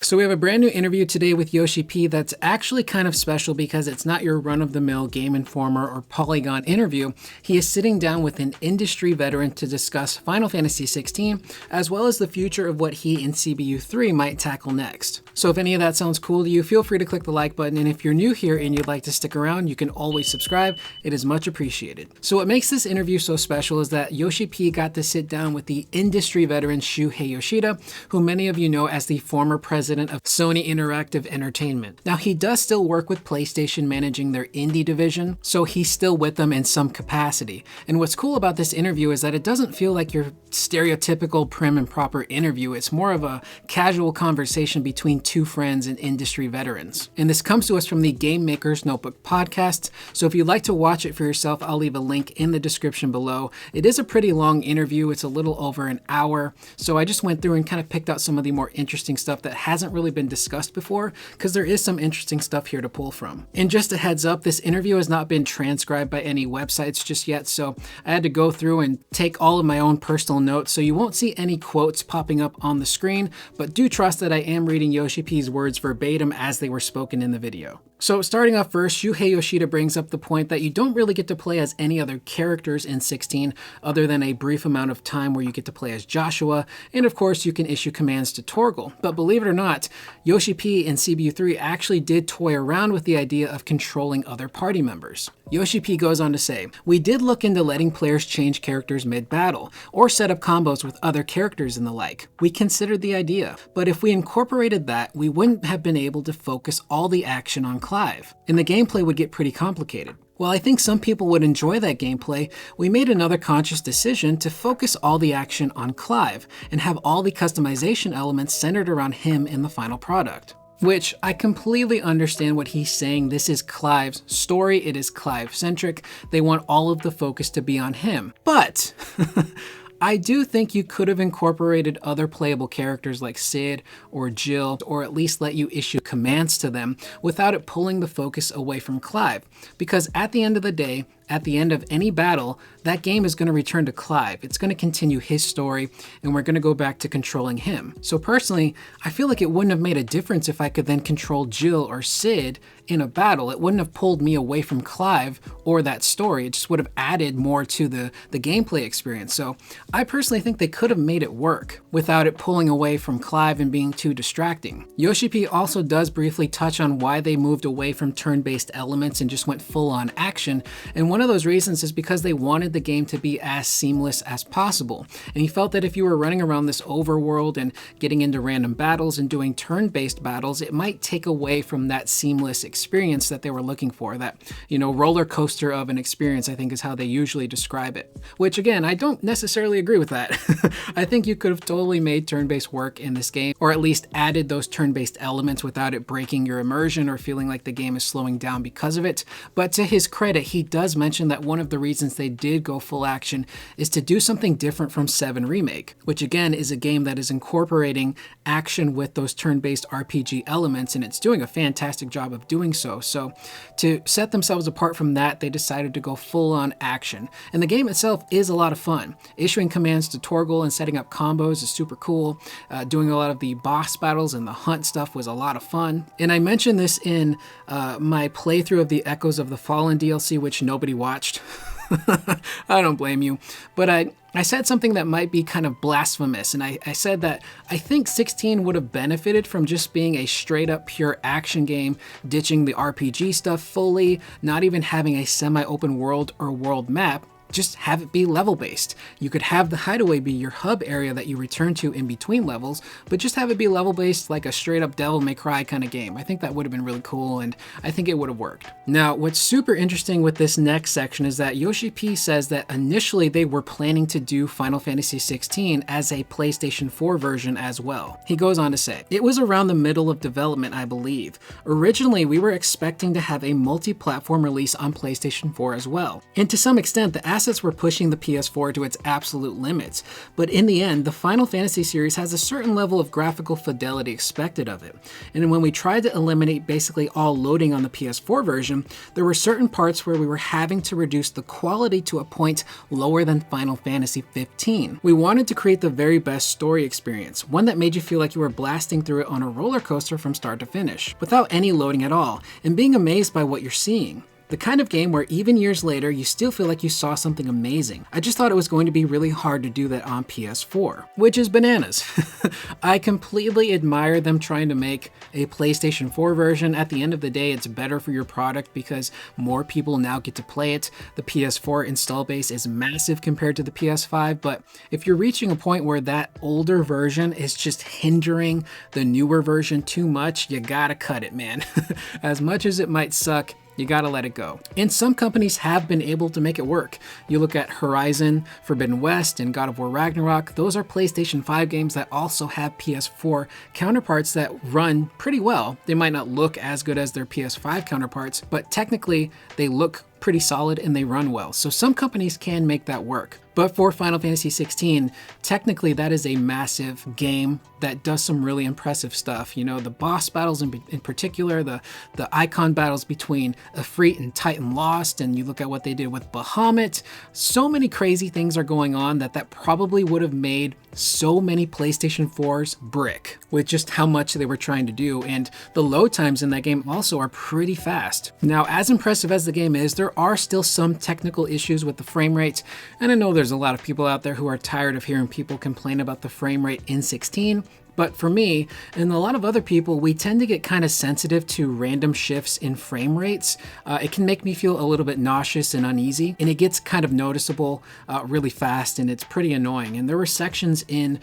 So we have a brand new interview today with Yoshi P that's actually kind of special because it's not your run-of-the-mill Game Informer or Polygon interview. He is sitting down with an industry veteran to discuss Final Fantasy XVI, as well as the future of what he and CBU3 might tackle next. So if any of that sounds cool to you, feel free to click the like button, and if you're new here and you'd like to stick around, you can always subscribe. It is much appreciated. So what makes this interview so special is that Yoshi P got to sit down with the industry veteran Shuhei Yoshida, who many of you know as the former president of Sony Interactive Entertainment. Now, he does still work with PlayStation managing their indie division, so he's still with them in some capacity. And what's cool about this interview is that it doesn't feel like your stereotypical prim and proper interview. It's more of a casual conversation between two friends and industry veterans. And this comes to us from the Game Maker's Notebook podcast, so if you'd like to watch it for yourself, I'll leave a link in the description below. It is a pretty long interview. It's a little over an hour, so I just went through and kind of picked out some of the more interesting stuff that hasn't really been discussed before, because there is some interesting stuff here to pull from. And just a heads up, this interview has not been transcribed by any websites just yet, so I had to go through and take all of my own personal notes, so you won't see any quotes popping up on the screen, but do trust that I am reading Yoshi P's words verbatim as they were spoken in the video. So starting off first, Shuhei Yoshida brings up the point that you don't really get to play as any other characters in 16 other than a brief amount of time where you get to play as Joshua, and of course you can issue commands to Torgal. But believe it or not, Yoshi P and CBU3 actually did toy around with the idea of controlling other party members. Yoshi P goes on to say, "We did look into letting players change characters mid-battle, or set up combos with other characters and the like. We considered the idea, but if we incorporated that, we wouldn't have been able to focus all the action on Clive, and the gameplay would get pretty complicated. While I think some people would enjoy that gameplay, we made another conscious decision to focus all the action on Clive, and have all the customization elements centered around him in the final product." Which I completely understand what he's saying. This is Clive's story. It is Clive-centric. They want all of the focus to be on him. But I do think you could have incorporated other playable characters like Sid or Jill, or at least let you issue commands to them without it pulling the focus away from Clive. Because at the end of the day, at the end of any battle, that game is going to return to Clive. It's going to continue his story, and we're going to go back to controlling him. So personally, I feel like it wouldn't have made a difference if I could then control Jill or Sid in a battle. It wouldn't have pulled me away from Clive or that story. It just would have added more to the gameplay experience. So I personally think they could have made it work without it pulling away from Clive and being too distracting. Yoshi P also does briefly touch on why they moved away from turn-based elements and just went full-on action, and one of those reasons is because they wanted the game to be as seamless as possible. And he felt that if you were running around this overworld and getting into random battles and doing turn-based battles, it might take away from that seamless experience that they were looking for. That, roller coaster of an experience, I think is how they usually describe it. Which again, I don't necessarily agree with that. I think you could have totally made turn-based work in this game, or at least added those turn-based elements without it breaking your immersion or feeling like the game is slowing down because of it. But to his credit, he does mention that one of the reasons they did go full action is to do something different from 7 Remake, which again is a game that is incorporating action with those turn-based RPG elements, and it's doing a fantastic job of doing so. So to set themselves apart from that, they decided to go full-on action. And the game itself is a lot of fun. Issuing commands to Torgal and setting up combos is super cool. Doing a lot of the boss battles and the hunt stuff was a lot of fun. And I mentioned this in my playthrough of the Echoes of the Fallen DLC, which nobody watched. I don't blame you. But I said something that might be kind of blasphemous, and I said that I think 16 would have benefited from just being a straight up pure action game, ditching the RPG stuff fully, not even having a semi-open world or world map. Just have it be level based. You could have the hideaway be your hub area that you return to in between levels, but just have it be level based like a straight up Devil May Cry kind of game. I think that would have been really cool, and I think it would have worked. Now, what's super interesting with this next section is that Yoshi P says that initially they were planning to do Final Fantasy XVI as a PlayStation 4 version as well. He goes on to say, "It was around the middle of development, I believe. Originally, we were expecting to have a multi-platform release on PlayStation 4 as well. And to some extent, the assets were pushing the PS4 to its absolute limits, but in the end, the Final Fantasy series has a certain level of graphical fidelity expected of it. And when we tried to eliminate basically all loading on the PS4 version, there were certain parts where we were having to reduce the quality to a point lower than Final Fantasy XV. We wanted to create the very best story experience, one that made you feel like you were blasting through it on a roller coaster from start to finish, without any loading at all, and being amazed by what you're seeing. The kind of game where even years later, you still feel like you saw something amazing. I just thought it was going to be really hard to do that on PS4, which is bananas. I completely admire them trying to make a PlayStation 4 version. At the end of the day, it's better for your product because more people now get to play it. The PS4 install base is massive compared to the PS5, but if you're reaching a point where that older version is just hindering the newer version too much, you gotta cut it, man. As much as it might suck, you gotta let it go. And some companies have been able to make it work. You look at Horizon, Forbidden West, and God of War Ragnarok. Those are PlayStation 5 games that also have PS4 counterparts that run pretty well. They might not look as good as their PS5 counterparts, but technically they look pretty solid and they run well. So some companies can make that work. But for Final Fantasy XVI, technically that is a massive game that does some really impressive stuff. You know, the boss battles in particular, the icon battles between Ifrit and Titan Lost, and you look at what they did with Bahamut. So many crazy things are going on that probably would have made so many PlayStation 4s brick with just how much they were trying to do. And the load times in that game also are pretty fast. Now, as impressive as the game is, there are still some technical issues with the frame rates. And I know there's a lot of people out there who are tired of hearing people complain about the frame rate in 16. But for me, and a lot of other people, we tend to get kind of sensitive to random shifts in frame rates. It can make me feel a little bit nauseous and uneasy, and it gets kind of noticeable really fast, and it's pretty annoying. And there were sections in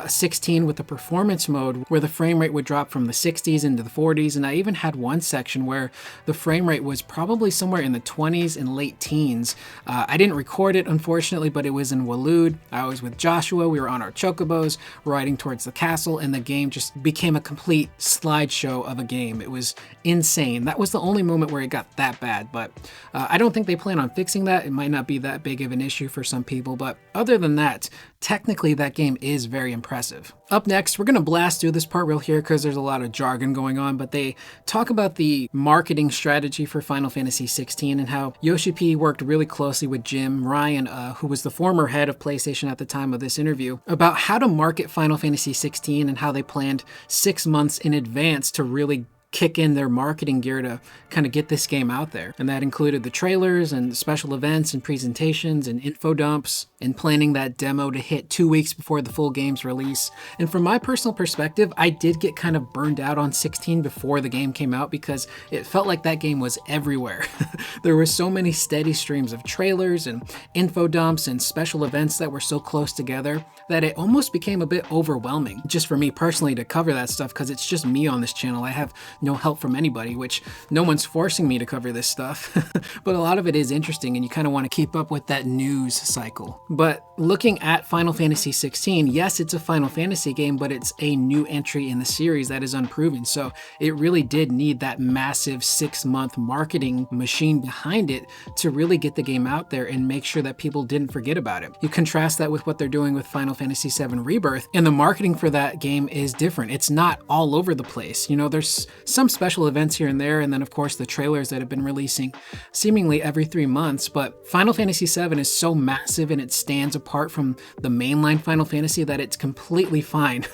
16 with the performance mode where the frame rate would drop from the 60s into the 40s, and I even had one section where the frame rate was probably somewhere in the 20s and late teens. I didn't record it, unfortunately, but it was in Waloed. I was with Joshua. We were on our chocobos riding towards the castle, and the game just became a complete slideshow of a game. It was insane. That was the only moment where it got that bad, but I don't think they plan on fixing that. It might not be that big of an issue for some people, but other than that, technically that game is very impressive. Up next, we're gonna blast through this part real here because there's a lot of jargon going on, but they talk about the marketing strategy for Final Fantasy XVI and how Yoshi P worked really closely with Jim Ryan, who was the former head of PlayStation at the time of this interview, about how to market Final Fantasy XVI and how they planned 6 months in advance to really kick in their marketing gear to kind of get this game out there. And that included the trailers and special events and presentations and info dumps and planning that demo to hit 2 weeks before the full game's release. And from my personal perspective, I did get kind of burned out on 16 before the game came out because it felt like that game was everywhere. There were so many steady streams of trailers and info dumps and special events that were so close together that it almost became a bit overwhelming just for me personally to cover that stuff because it's just me on this channel. I have no help from anybody, which no one's forcing me to cover this stuff. But a lot of it is interesting and you kind of want to keep up with that news cycle. But looking at Final Fantasy XVI, yes, it's a Final Fantasy game, but it's a new entry in the series that is unproven. So it really did need that massive 6-month marketing machine behind it to really get the game out there and make sure that people didn't forget about it. You contrast that with what they're doing with Final Fantasy VII Rebirth, and the marketing for that game is different. It's not all over the place. You know, there's some special events here and there, and then of course the trailers that have been releasing seemingly every 3 months, but Final Fantasy VII is so massive and it stands apart from the mainline Final Fantasy that it's completely fine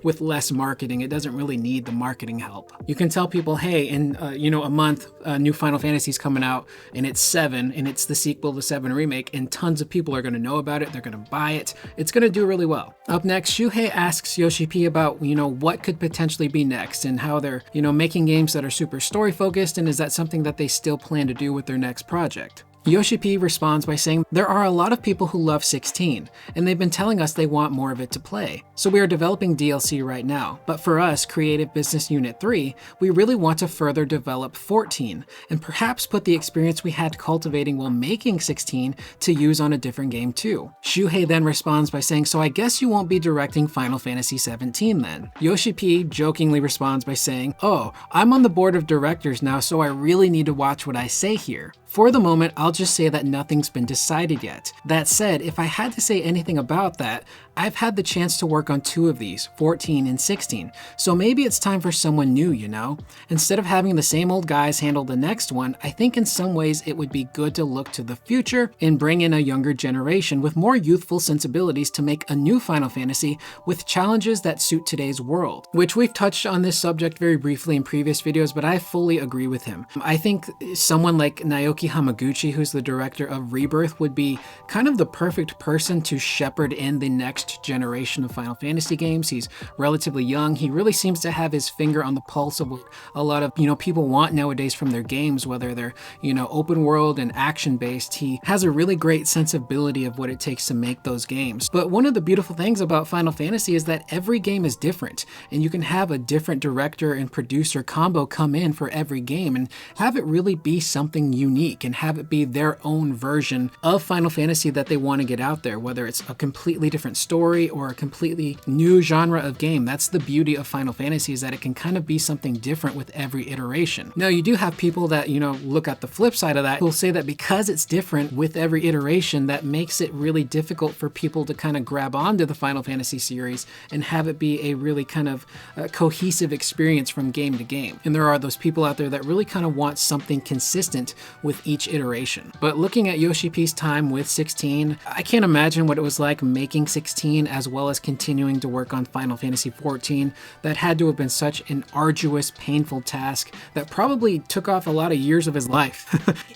with less marketing. It doesn't really need the marketing help. You can tell people, hey, in a month, new Final Fantasy's coming out, and it's 7, and it's the sequel to 7 Remake, and tons of people are going to know about it, they're going to buy it, it's going to do really well. Up next, Shuhei asks Yoshi P about, what could potentially be next, and how they're, making games that are super story focused, and is that something that they still plan to do with their next project? Yoshi P responds by saying, there are a lot of people who love 16, and they've been telling us they want more of it to play. So we are developing DLC right now, but for us, Creative Business Unit 3, we really want to further develop 14, and perhaps put the experience we had cultivating while making 16 to use on a different game too. Shuhei then responds by saying, so I guess you won't be directing Final Fantasy XVII then. Yoshi P jokingly responds by saying, oh, I'm on the board of directors now, so I really need to watch what I say here. For the moment, I'll just say that nothing's been decided yet. That said, if I had to say anything about that, I've had the chance to work on 2 of these, 14 and 16, so maybe it's time for someone new, you know? Instead of having the same old guys handle the next one, I think in some ways it would be good to look to the future and bring in a younger generation with more youthful sensibilities to make a new Final Fantasy with challenges that suit today's world. Which we've touched on this subject very briefly in previous videos, but I fully agree with him. I think someone like Naoki Hamaguchi, who's the director of Rebirth, would be kind of the perfect person to shepherd in the next generation of Final Fantasy games. He's relatively young. He really seems to have his finger on the pulse of what a lot of, people want nowadays from their games, whether they're, open world and action based. He has a really great sensibility of what it takes to make those games. But one of the beautiful things about Final Fantasy is that every game is different, and you can have a different director and producer combo come in for every game and have it really be something unique and have it be their own version of Final Fantasy that they want to get out there, whether it's a completely different story or a completely new genre of game. That's the beauty of Final Fantasy, is that it can kind of be something different with every iteration. Now, you do have people that, look at the flip side of that, who'll say that because it's different with every iteration, that makes it really difficult for people to kind of grab onto the Final Fantasy series and have it be a really kind of cohesive experience from game to game. And there are those people out there that really kind of want something consistent with each iteration. But looking at Yoshi P's time with 16, I can't imagine what it was like making 16 as well as continuing to work on Final Fantasy XIV. That had to have been such an arduous, painful task that probably took off a lot of years of his life.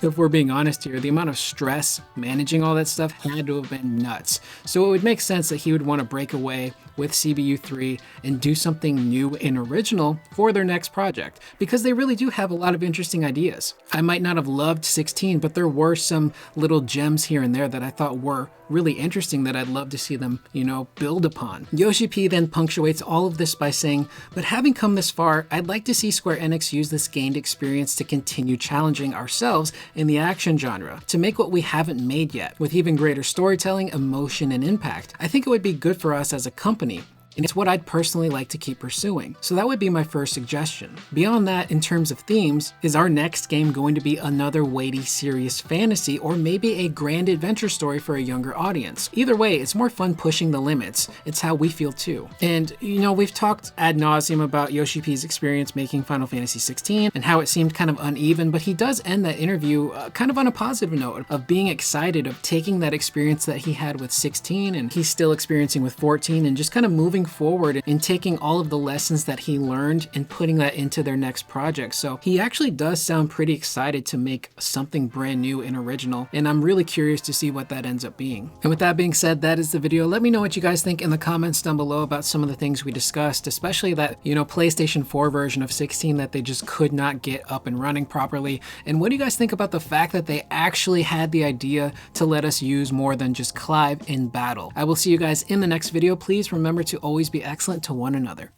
If we're being honest here, the amount of stress managing all that stuff had to have been nuts. So it would make sense that he would want to break away with CBU3 and do something new and original for their next project, because they really do have a lot of interesting ideas. I might not have loved 16, but there were some little gems here and there that I thought were really interesting that I'd love to see them, build upon. Yoshi P then punctuates all of this by saying, but having come this far, I'd like to see Square Enix use this gained experience to continue challenging ourselves in the action genre, to make what we haven't made yet, with even greater storytelling, emotion, and impact. I think it would be good for us as a company, and it's what I'd personally like to keep pursuing. So that would be my first suggestion. Beyond that, in terms of themes, is our next game going to be another weighty, serious fantasy, or maybe a grand adventure story for a younger audience? Either way, it's more fun pushing the limits. It's how we feel too. And, we've talked ad nauseum about Yoshi P's experience making Final Fantasy XVI and how it seemed kind of uneven, but he does end that interview kind of on a positive note of being excited, of taking that experience that he had with 16 and he's still experiencing with 14, and just kind of moving forward and taking all of the lessons that he learned and putting that into their next project. So he actually does sound pretty excited to make something brand new and original, and I'm really curious to see what that ends up being. And with that being said, that is the video. Let me know what you guys think in the comments down below about some of the things we discussed, especially that, PlayStation 4 version of 16 that they just could not get up and running properly. And what do you guys think about the fact that they actually had the idea to let us use more than just Clive in battle? I will see you guys in the next video. Please remember to always be excellent to one another.